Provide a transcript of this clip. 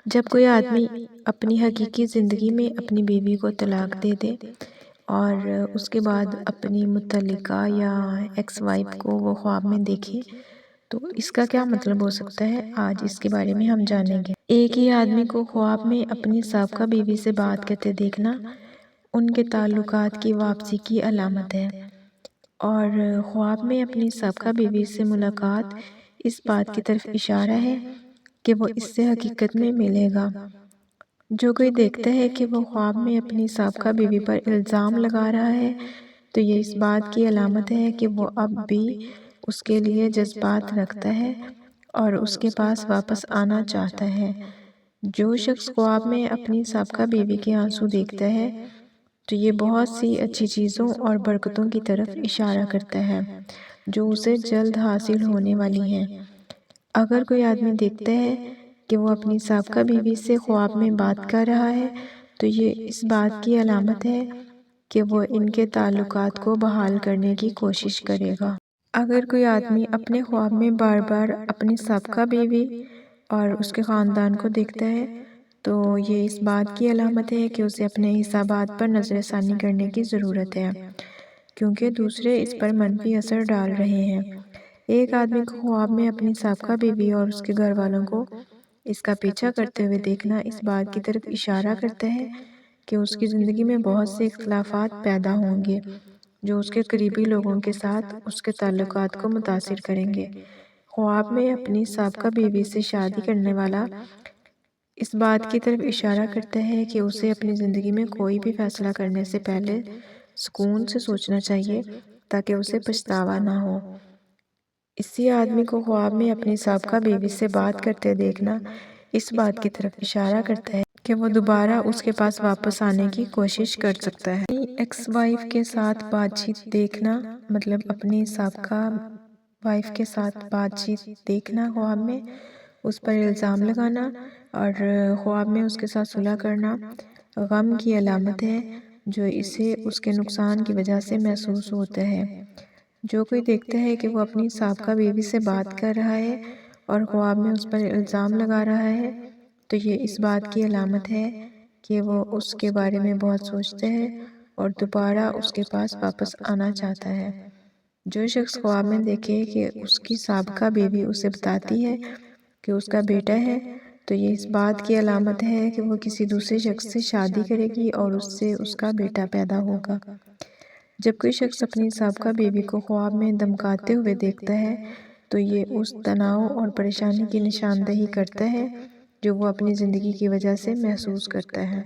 جب کوئی آدمی اپنی حقیقی زندگی میں اپنی بیوی کو طلاق دے دے اور اس کے بعد اپنی متعلقہ یا ایکس وائف کو وہ خواب میں دیکھے تو اس کا کیا مطلب ہو سکتا ہے، آج اس کے بارے میں ہم جانیں گے۔ ایک ہی آدمی کو خواب میں اپنی سابقہ بیوی سے بات کرتے دیکھنا ان کے تعلقات کی واپسی کی علامت ہے، اور خواب میں اپنی سابقہ بیوی سے ملاقات اس بات کی طرف اشارہ ہے کہ وہ اس سے حقیقت میں ملے گا۔ جو کوئی دیکھتا ہے کہ وہ خواب میں اپنی سابقہ بیوی پر الزام لگا رہا ہے تو یہ اس بات کی علامت ہے کہ وہ اب بھی اس کے لیے جذبات رکھتا ہے اور اس کے پاس واپس آنا چاہتا ہے۔ جو شخص خواب میں اپنی سابقہ بیوی کے آنسو دیکھتا ہے تو یہ بہت سی اچھی چیزوں اور برکتوں کی طرف اشارہ کرتا ہے جو اسے جلد حاصل ہونے والی ہیں۔ اگر کوئی آدمی دیکھتا ہے کہ وہ اپنی سابقہ بیوی سے خواب میں بات کر رہا ہے تو یہ اس بات کی علامت ہے کہ وہ ان کے تعلقات کو بحال کرنے کی کوشش کرے گا۔ اگر کوئی آدمی اپنے خواب میں بار بار اپنی سابقہ بیوی اور اس کے خاندان کو دیکھتا ہے تو یہ اس بات کی علامت ہے کہ اسے اپنے حسابات پر نظر ثانی کرنے کی ضرورت ہے، کیونکہ دوسرے اس پر منفی اثر ڈال رہے ہیں۔ ایک آدمی کو خواب میں اپنی سابقہ بیوی اور اس کے گھر والوں کو اس کا پیچھا کرتے ہوئے دیکھنا اس بات کی طرف اشارہ کرتا ہے کہ اس کی زندگی میں بہت سے اختلافات پیدا ہوں گے جو اس کے قریبی لوگوں کے ساتھ اس کے تعلقات کو متاثر کریں گے۔ خواب میں اپنی سابقہ بیوی سے شادی کرنے والا اس بات کی طرف اشارہ کرتا ہے کہ اسے اپنی زندگی میں کوئی بھی فیصلہ کرنے سے پہلے سکون سے سوچنا چاہیے تاکہ اسے پچھتاوا نہ ہو۔ اسی آدمی کو خواب میں اپنی سابقہ بیوی سے بات کرتے دیکھنا اس بات کی طرف اشارہ کرتا ہے کہ وہ دوبارہ اس کے پاس واپس آنے کی کوشش کر سکتا ہے۔ اپنی ایکس وائف کے ساتھ بات چیت دیکھنا مطلب اپنی سابقہ وائف کے ساتھ بات چیت دیکھنا خواب میں، اس پر الزام لگانا اور خواب میں اس کے ساتھ صلح کرنا غم کی علامت ہے جو اسے اس کے نقصان کی وجہ سے محسوس ہوتا ہے۔ جو کوئی دیکھتا ہے کہ وہ اپنی سابقہ بیوی سے بات کر رہا ہے اور خواب میں اس پر الزام لگا رہا ہے تو یہ اس بات کی علامت ہے کہ وہ اس کے بارے میں بہت سوچتا ہے اور دوبارہ اس کے پاس واپس آنا چاہتا ہے۔ جو شخص خواب میں دیکھے کہ اس کی سابقہ بیوی اسے بتاتی ہے کہ اس کا بیٹا ہے تو یہ اس بات کی علامت ہے کہ وہ کسی دوسرے شخص سے شادی کرے گی اور اس سے اس کا بیٹا پیدا ہوگا۔ جب کوئی شخص اپنی سابقہ بیوی کو خواب میں دھمکاتے ہوئے دیکھتا ہے تو یہ اس تناؤ اور پریشانی کی نشاندہی کرتا ہے جو وہ اپنی زندگی کی وجہ سے محسوس کرتا ہے۔